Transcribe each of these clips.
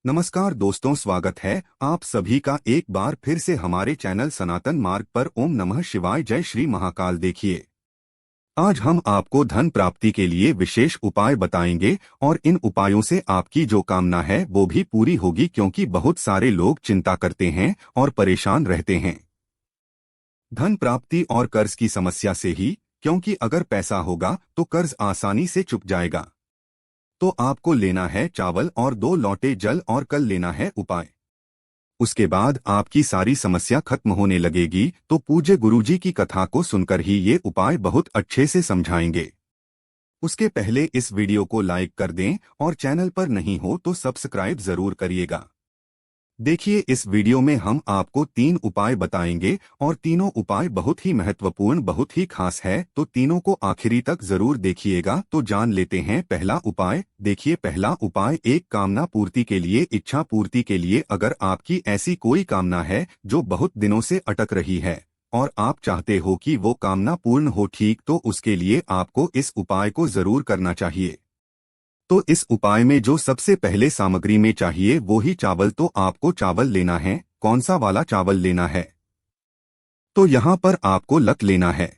नमस्कार दोस्तों, स्वागत है आप सभी का एक बार फिर से हमारे चैनल सनातन मार्ग पर। ओम नमः शिवाय, जय श्री महाकाल। देखिए, आज हम आपको धन प्राप्ति के लिए विशेष उपाय बताएंगे और इन उपायों से आपकी जो कामना है वो भी पूरी होगी, क्योंकि बहुत सारे लोग चिंता करते हैं और परेशान रहते हैं धन प्राप्ति और कर्ज की समस्या से ही, क्योंकि अगर पैसा होगा तो कर्ज आसानी से चुक जाएगा। तो आपको लेना है चावल और 2 लोटे जल और कल लेना है उपाय। उसके बाद आपकी सारी समस्या खत्म होने लगेगी। तो पूज्य गुरुजी की कथा को सुनकर ही ये उपाय बहुत अच्छे से समझाएंगे। उसके पहले इस वीडियो को लाइक कर दें और चैनल पर नहीं हो तो सब्सक्राइब जरूर करिएगा। देखिए, इस वीडियो में हम आपको 3 उपाय बताएंगे और तीनों उपाय बहुत ही महत्वपूर्ण, बहुत ही खास है। तो तीनों को आखिरी तक जरूर देखिएगा। तो जान लेते हैं पहला उपाय। देखिए, पहला उपाय एक कामना पूर्ति के लिए, इच्छा पूर्ति के लिए। अगर आपकी ऐसी कोई कामना है जो बहुत दिनों से अटक रही है और आप चाहते हो कि वो कामना पूर्ण हो, ठीक, तो उसके लिए आपको इस उपाय को जरूर करना चाहिए। तो इस उपाय में जो सबसे पहले सामग्री में चाहिए वो ही चावल। तो आपको चावल लेना है। कौन सा वाला चावल लेना है? तो यहाँ पर आपको लक लेना है,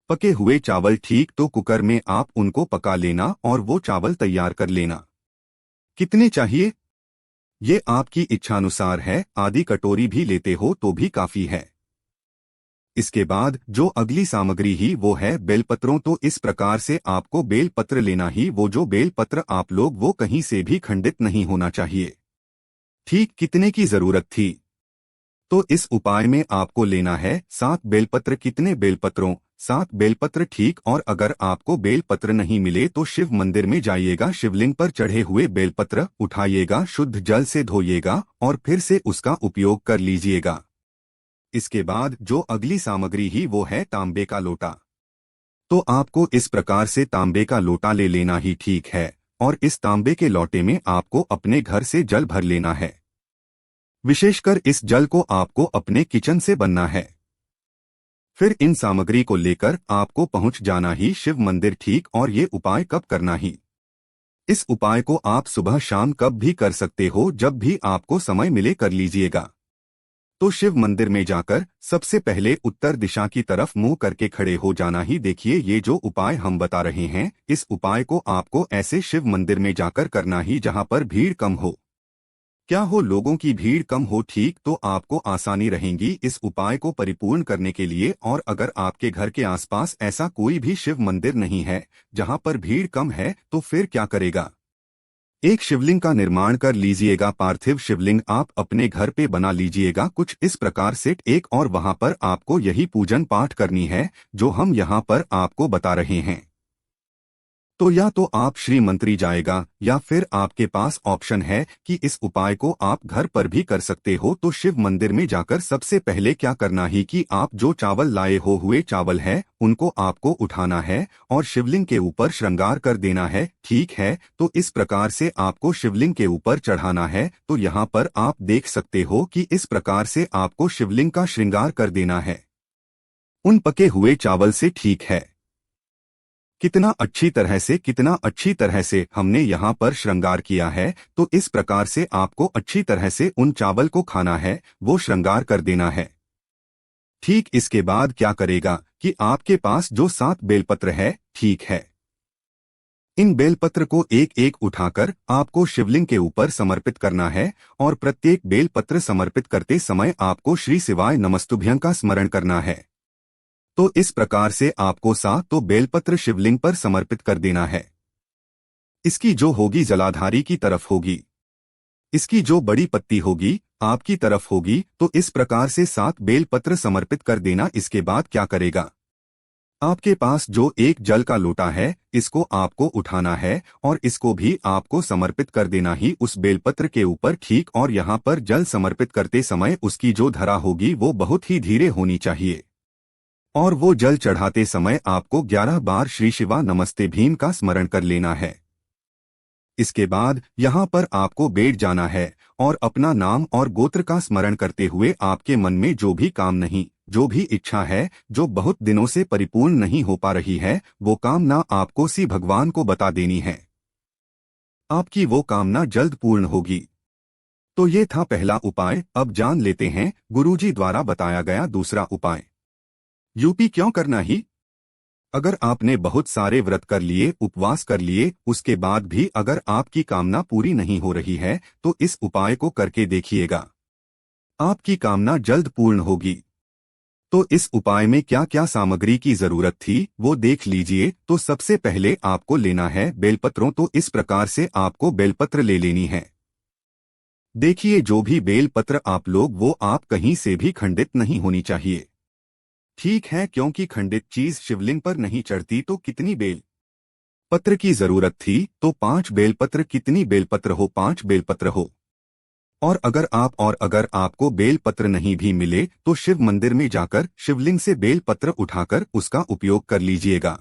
पके हुए चावल। ठीक, तो कुकर में आप उनको पका लेना और वो चावल तैयार कर लेना। कितने चाहिए ये आपकी इच्छानुसार है, आधी कटोरी भी लेते हो तो भी काफी है। इसके बाद जो अगली सामग्री ही वो है बेलपत्रों। तो इस प्रकार से आपको बेलपत्र लेना ही। वो जो बेलपत्र आप लोग वो कहीं से भी खंडित नहीं होना चाहिए। ठीक, कितने की जरूरत थी? तो इस उपाय में आपको लेना है 7 बेलपत्र। कितने बेलपत्रों? 7 बेलपत्र। ठीक, और अगर आपको बेलपत्र नहीं मिले तो शिव मंदिर में जाइएगा, शिवलिंग पर चढ़े हुए बेलपत्र उठाइएगा, शुद्ध जल से धोइएगा और फिर से उसका उपयोग कर लीजिएगा। इसके बाद जो अगली सामग्री ही वो है तांबे का लोटा। तो आपको इस प्रकार से तांबे का लोटा ले लेना ही, ठीक है। और इस तांबे के लोटे में आपको अपने घर से जल भर लेना है। विशेषकर इस जल को आपको अपने किचन से बनना है। फिर इन सामग्री को लेकर आपको पहुंच जाना ही शिव मंदिर। ठीक, और ये उपाय कब करना ही? इस उपाय को आप सुबह शाम कब भी कर सकते हो, जब भी आपको समय मिले कर लीजिएगा। तो शिव मंदिर में जाकर सबसे पहले उत्तर दिशा की तरफ मुंह करके खड़े हो जाना ही। देखिए, ये जो उपाय हम बता रहे हैं, इस उपाय को आपको ऐसे शिव मंदिर में जाकर करना ही जहां पर भीड़ कम हो। क्या हो? लोगों की भीड़ कम हो। ठीक, तो आपको आसानी रहेगी इस उपाय को परिपूर्ण करने के लिए। और अगर आपके घर के आसपास ऐसा कोई भी शिव मंदिर नहीं है जहां पर भीड़ कम है, तो फिर क्या करेगा? एक शिवलिंग का निर्माण कर लीजिएगा। पार्थिव शिवलिंग आप अपने घर पे बना लीजिएगा कुछ इस प्रकार से एक, और वहां पर आपको यही पूजन पाठ करनी है जो हम यहाँ पर आपको बता रहे हैं। तो या तो आप श्री मंत्री जाएगा, या फिर आपके पास ऑप्शन है कि इस उपाय को आप घर पर भी कर सकते हो। तो शिव मंदिर में जाकर सबसे पहले क्या करना ही कि आप जो चावल लाए हो हुए चावल है उनको आपको उठाना है और शिवलिंग के ऊपर श्रृंगार कर देना है। ठीक है, तो इस प्रकार से आपको शिवलिंग के ऊपर चढ़ाना है। तो यहाँ पर आप देख सकते हो कि इस प्रकार से आपको शिवलिंग का श्रृंगार कर देना है उन पके हुए चावल से। ठीक है, कितना अच्छी तरह से हमने यहाँ पर श्रृंगार किया है। तो इस प्रकार से आपको अच्छी तरह से उन चावल को खाना है, वो श्रृंगार कर देना है। ठीक, इसके बाद क्या करेगा कि आपके पास जो 7 बेलपत्र है, ठीक है, इन बेलपत्र को एक एक उठाकर आपको शिवलिंग के ऊपर समर्पित करना है। और प्रत्येक बेलपत्र समर्पित करते समय आपको श्री शिवाय नमस्तुभ्यं का स्मरण करना है। तो इस प्रकार से आपको 7 तो बेलपत्र शिवलिंग पर समर्पित कर देना है। इसकी जो होगी जलाधारी की तरफ होगी, इसकी जो बड़ी पत्ती होगी आपकी तरफ होगी। तो इस प्रकार से 7 बेलपत्र समर्पित कर देना। इसके बाद क्या करेगा? आपके पास जो एक जल का लोटा है इसको आपको उठाना है और इसको भी आपको समर्पित कर देना ही उस बेलपत्र के ऊपर। ठीक, और यहाँ पर जल समर्पित करते समय उसकी जो धरा होगी वो बहुत ही धीरे होनी चाहिए। और वो जल चढ़ाते समय आपको 11 बार श्री शिवा नमस्ते भीम का स्मरण कर लेना है। इसके बाद यहाँ पर आपको बैठ जाना है और अपना नाम और गोत्र का स्मरण करते हुए आपके मन में जो भी काम नहीं, जो भी इच्छा है जो बहुत दिनों से परिपूर्ण नहीं हो पा रही है, वो कामना आपको सी भगवान को बता देनी है। आपकी वो कामना जल्द पूर्ण होगी। तो ये था पहला उपाय। अब जान लेते हैं गुरुजी द्वारा बताया गया दूसरा उपाय। यूपी क्यों करना ही? अगर आपने बहुत सारे व्रत कर लिए, उपवास कर लिए, उसके बाद भी अगर आपकी कामना पूरी नहीं हो रही है तो इस उपाय को करके देखिएगा, आपकी कामना जल्द पूर्ण होगी। तो इस उपाय में क्या क्या सामग्री की जरूरत थी वो देख लीजिए। तो सबसे पहले आपको लेना है बेलपत्रों। तो इस प्रकार से आपको बेलपत्र ले लेनी है। देखिए, जो भी बेलपत्र आप लोग वो आप कहीं से भी खंडित नहीं होनी चाहिए, ठीक है, क्योंकि खंडित चीज शिवलिंग पर नहीं चढ़ती। तो कितनी बेल पत्र की जरूरत थी? तो 5 बेलपत्र। कितनी बेलपत्र हो? 5 बेलपत्र हो। और अगर आपको बेलपत्र नहीं भी मिले तो शिव मंदिर में जाकर शिवलिंग से बेलपत्र उठाकर उसका उपयोग कर लीजिएगा।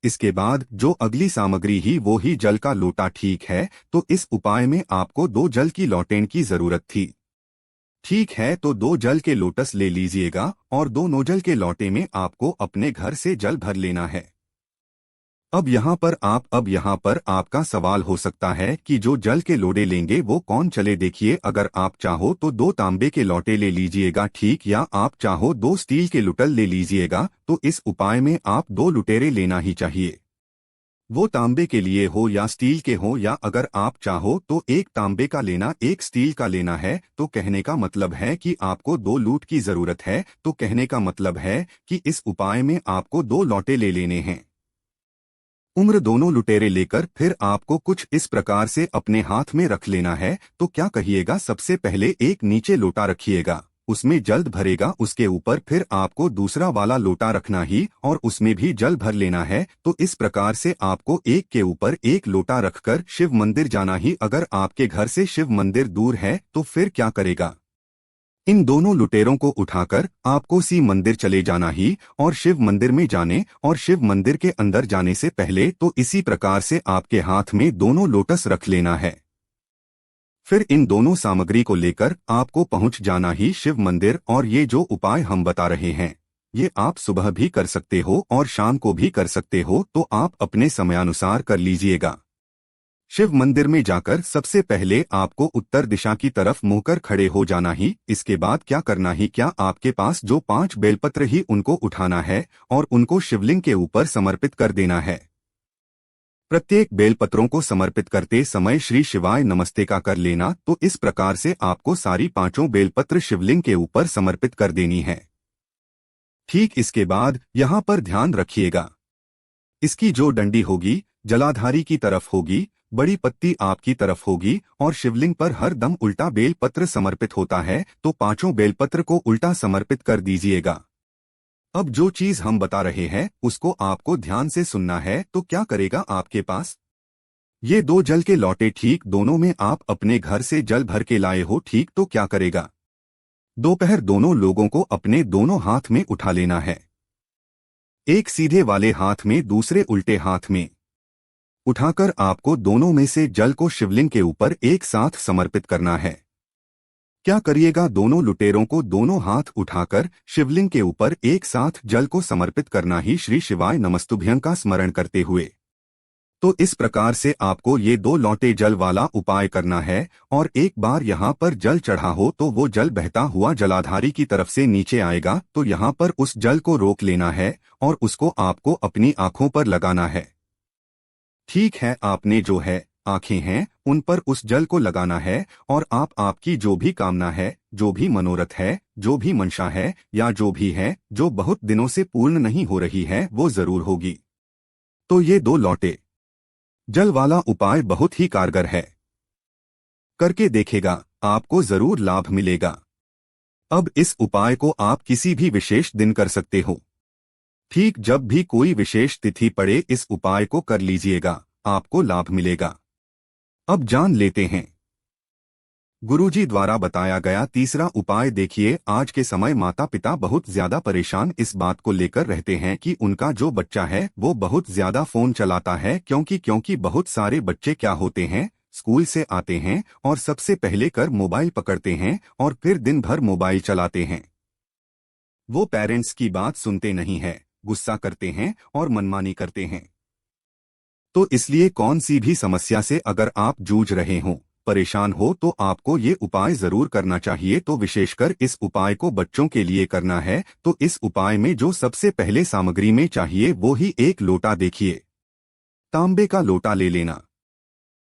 इसके बाद जो अगली सामग्री ही वो ही जल का लोटा, ठीक है। तो इस उपाय में आपको 2 जल की लौटेन की जरूरत थी, ठीक है। तो 2 जल के लोटस ले लीजिएगा और 2 नोजल के लौटे में आपको अपने घर से जल भर लेना है। अब यहाँ पर आपका सवाल हो सकता है कि जो जल के लोटे लेंगे वो कौन चले? देखिए, अगर आप चाहो तो 2 तांबे के लोटे ले लीजिएगा, ठीक, या आप चाहो 2 स्टील के लुटल ले लीजिएगा। तो इस उपाय में आप 2 लुटेरे लेना ही चाहिए, वो तांबे के लिए हो या स्टील के हो, या अगर आप चाहो तो 1 तांबे का लेना, 1 स्टील का लेना है। तो कहने का मतलब है कि आपको 2 लूट की जरूरत है। तो कहने का मतलब है कि इस उपाय में आपको 2 लौटे ले लेने हैं। उम्र दोनों लुटेरे लेकर फिर आपको कुछ इस प्रकार से अपने हाथ में रख लेना है। तो क्या कहिएगा? सबसे पहले एक नीचे लोटा रखिएगा, उसमें जल भरेगा। उसके ऊपर फिर आपको दूसरा वाला लोटा रखना ही और उसमें भी जल भर लेना है। तो इस प्रकार से आपको एक के ऊपर एक लोटा रखकर शिव मंदिर जाना ही। अगर आपके घर से शिव मंदिर दूर है तो फिर क्या करेगा? इन दोनों लुटेरों को उठाकर आपको सी मंदिर चले जाना ही और शिव मंदिर में जाने और शिव मंदिर के अंदर जाने से पहले तो इसी प्रकार से आपके हाथ में दोनों लोटस रख लेना है। फिर इन दोनों सामग्री को लेकर आपको पहुंच जाना ही शिव मंदिर। और ये जो उपाय हम बता रहे हैं ये आप सुबह भी कर सकते हो और शाम को भी कर सकते हो। तो आप अपने समयानुसार कर लीजिएगा। शिव मंदिर में जाकर सबसे पहले आपको उत्तर दिशा की तरफ मुड़कर खड़े हो जाना ही। इसके बाद क्या करना ही? क्या आपके पास जो 5 बेलपत्र ही उनको उठाना है और उनको शिवलिंग के ऊपर समर्पित कर देना है। प्रत्येक बेलपत्रों को समर्पित करते समय श्री शिवाय नमस्ते का कर लेना। तो इस प्रकार से आपको सारी 5 बेलपत्र शिवलिंग के ऊपर समर्पित कर देनी है, ठीक। इसके बाद यहाँ पर ध्यान रखिएगा, इसकी जो डंडी होगी जलाधारी की तरफ होगी, बड़ी पत्ती आपकी तरफ होगी और शिवलिंग पर हर दम उल्टा बेलपत्र समर्पित होता है। तो 5 बेलपत्र को उल्टा समर्पित कर दीजिएगा। अब जो चीज हम बता रहे हैं उसको आपको ध्यान से सुनना है। तो क्या करेगा? आपके पास ये 2 जल के लौटे, ठीक, दोनों में आप अपने घर से जल भर के लाए हो, ठीक। तो क्या करेगा? दोपहर दोनों लोगों को अपने दोनों हाथ में उठा लेना है, एक सीधे वाले हाथ में, दूसरे उल्टे हाथ में उठाकर आपको दोनों में से जल को शिवलिंग के ऊपर एक साथ समर्पित करना है। क्या करिएगा? दोनों लुटेरों को दोनों हाथ उठाकर शिवलिंग के ऊपर एक साथ जल को समर्पित करना ही श्री शिवाय नमस्तुभ्यं का स्मरण करते हुए। तो इस प्रकार से आपको ये 2 लौटे जल वाला उपाय करना है। और एक बार यहाँ पर जल चढ़ा हो तो वो जल बहता हुआ जलाधारी की तरफ से नीचे आएगा। तो यहाँ पर उस जल को रोक लेना है और उसको आपको अपनी आंखों पर लगाना है, ठीक है। आपने जो है आंखें हैं उन पर उस जल को लगाना है और आपकी जो भी कामना है, जो भी मनोरथ है, जो भी मंशा है या जो भी है जो बहुत दिनों से पूर्ण नहीं हो रही है वो जरूर होगी। तो ये 2 लौटे जल वाला उपाय बहुत ही कारगर है, करके देखेगा, आपको जरूर लाभ मिलेगा। अब इस उपाय को आप किसी भी विशेष दिन कर सकते हो, ठीक, जब भी कोई विशेष तिथि पड़े इस उपाय को कर लीजिएगा, आपको लाभ मिलेगा। अब जान लेते हैं गुरुजी द्वारा बताया गया तीसरा उपाय। देखिए, आज के समय माता पिता बहुत ज्यादा परेशान इस बात को लेकर रहते हैं कि उनका जो बच्चा है वो बहुत ज्यादा फोन चलाता है। क्योंकि बहुत सारे बच्चे क्या होते हैं, स्कूल से आते हैं और सबसे पहले कर मोबाइल पकड़ते हैं और फिर दिन भर मोबाइल चलाते हैं। वो पेरेंट्स की बात सुनते नहीं है, गुस्सा करते हैं और मनमानी करते हैं। तो इसलिए कौन सी भी समस्या से अगर आप जूझ रहे हों, परेशान हो, तो आपको ये उपाय जरूर करना चाहिए। तो विशेषकर इस उपाय को बच्चों के लिए करना है। तो इस उपाय में जो सबसे पहले सामग्री में चाहिए वो ही एक लोटा, देखिए तांबे का लोटा ले लेना।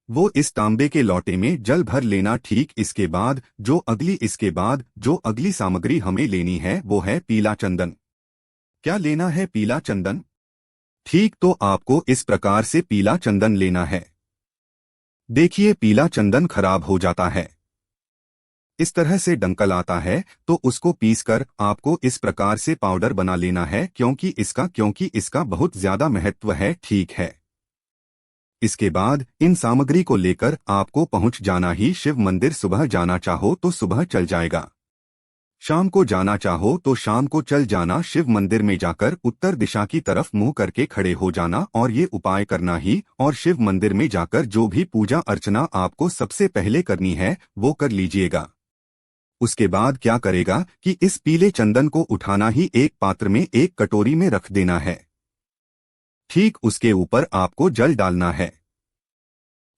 वो इस तांबे के लोटे में जल भर लेना। ठीक इसके बाद जो अगली सामग्री हमें लेनी है वो है पीला चंदन। क्या लेना है? पीला चंदन। ठीक, तो आपको इस प्रकार से पीला चंदन लेना है। देखिए पीला चंदन खराब हो जाता है, इस तरह से डंकल आता है, तो उसको पीसकर आपको इस प्रकार से पाउडर बना लेना है, क्योंकि इसका बहुत ज्यादा महत्व है। ठीक है। इसके बाद इन सामग्री को लेकर आपको पहुंच जाना ही शिव मंदिर। सुबह जाना चाहो तो सुबह चल जाएगा, शाम को जाना चाहो तो शाम को चल जाना। शिव मंदिर में जाकर उत्तर दिशा की तरफ मुंह करके खड़े हो जाना और ये उपाय करना ही। और शिव मंदिर में जाकर जो भी पूजा अर्चना आपको सबसे पहले करनी है वो कर लीजिएगा। उसके बाद क्या करेगा कि इस पीले चंदन को उठाना ही एक पात्र में, एक कटोरी में रख देना है। ठीक उसके ऊपर आपको जल डालना है।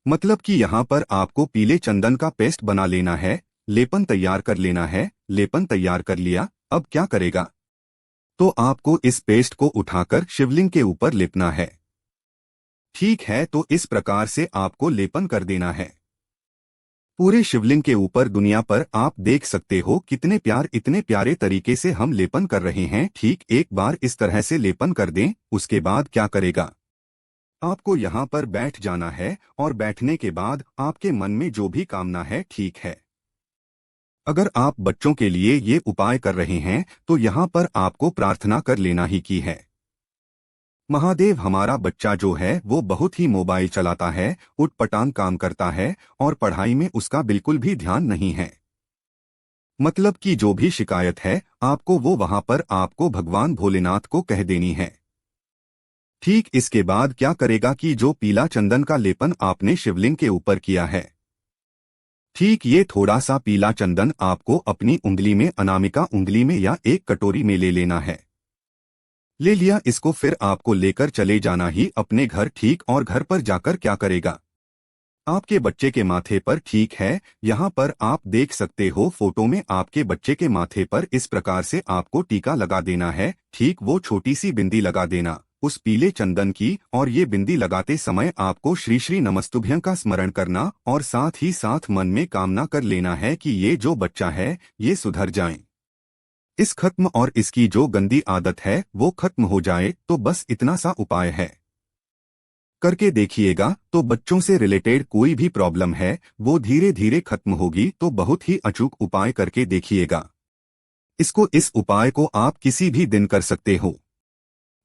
मतलब कि यहाँ पर आपको पीले चंदन का पेस्ट बना लेना है, लेपन तैयार कर लेना है। लेपन तैयार कर लिया, अब क्या करेगा? तो आपको इस पेस्ट को उठाकर शिवलिंग के ऊपर लेपना है। ठीक है, तो इस प्रकार से आपको लेपन कर देना है पूरे शिवलिंग के ऊपर। दुनिया पर आप देख सकते हो इतने प्यारे तरीके से हम लेपन कर रहे हैं। ठीक एक बार इस तरह से लेपन कर दें, उसके बाद क्या करेगा? आपको यहाँ पर बैठ जाना है और बैठने के बाद आपके मन में जो भी कामना है, ठीक है, अगर आप बच्चों के लिए ये उपाय कर रहे हैं तो यहाँ पर आपको प्रार्थना कर लेना ही की है। महादेव, हमारा बच्चा जो है वो बहुत ही मोबाइल चलाता है, उटपटांग काम करता है और पढ़ाई में उसका बिल्कुल भी ध्यान नहीं है। मतलब कि जो भी शिकायत है आपको वो वहां पर आपको भगवान भोलेनाथ को कह देनी है। ठीक इसके बाद क्या करेगा कि जो पीला चंदन का लेपन आपने शिवलिंग के ऊपर किया है, ठीक ये थोड़ा सा पीला चंदन आपको अपनी उंगली में, अनामिका उंगली में या एक कटोरी में ले लेना है। ले लिया इसको, फिर आपको लेकर चले जाना ही अपने घर। ठीक, और घर पर जाकर क्या करेगा? आपके बच्चे के माथे पर, ठीक है, यहाँ पर आप देख सकते हो फोटो में, आपके बच्चे के माथे पर इस प्रकार से आपको टीका लगा देना है। ठीक वो छोटी सी बिंदी लगा देना उस पीले चंदन की। और ये बिंदी लगाते समय आपको श्री श्री नमस्तुभ्यं का स्मरण करना और साथ ही साथ मन में कामना कर लेना है कि ये जो बच्चा है ये सुधर जाए, इस खत्म और इसकी जो गंदी आदत है वो खत्म हो जाए। तो बस इतना सा उपाय है, करके देखिएगा। तो बच्चों से रिलेटेड कोई भी प्रॉब्लम है वो धीरे धीरे खत्म होगी। तो बहुत ही अचूक उपाय करके देखिएगा। इस उपाय को आप किसी भी दिन कर सकते हो,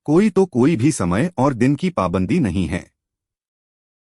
कोई भी समय और दिन की पाबंदी नहीं है।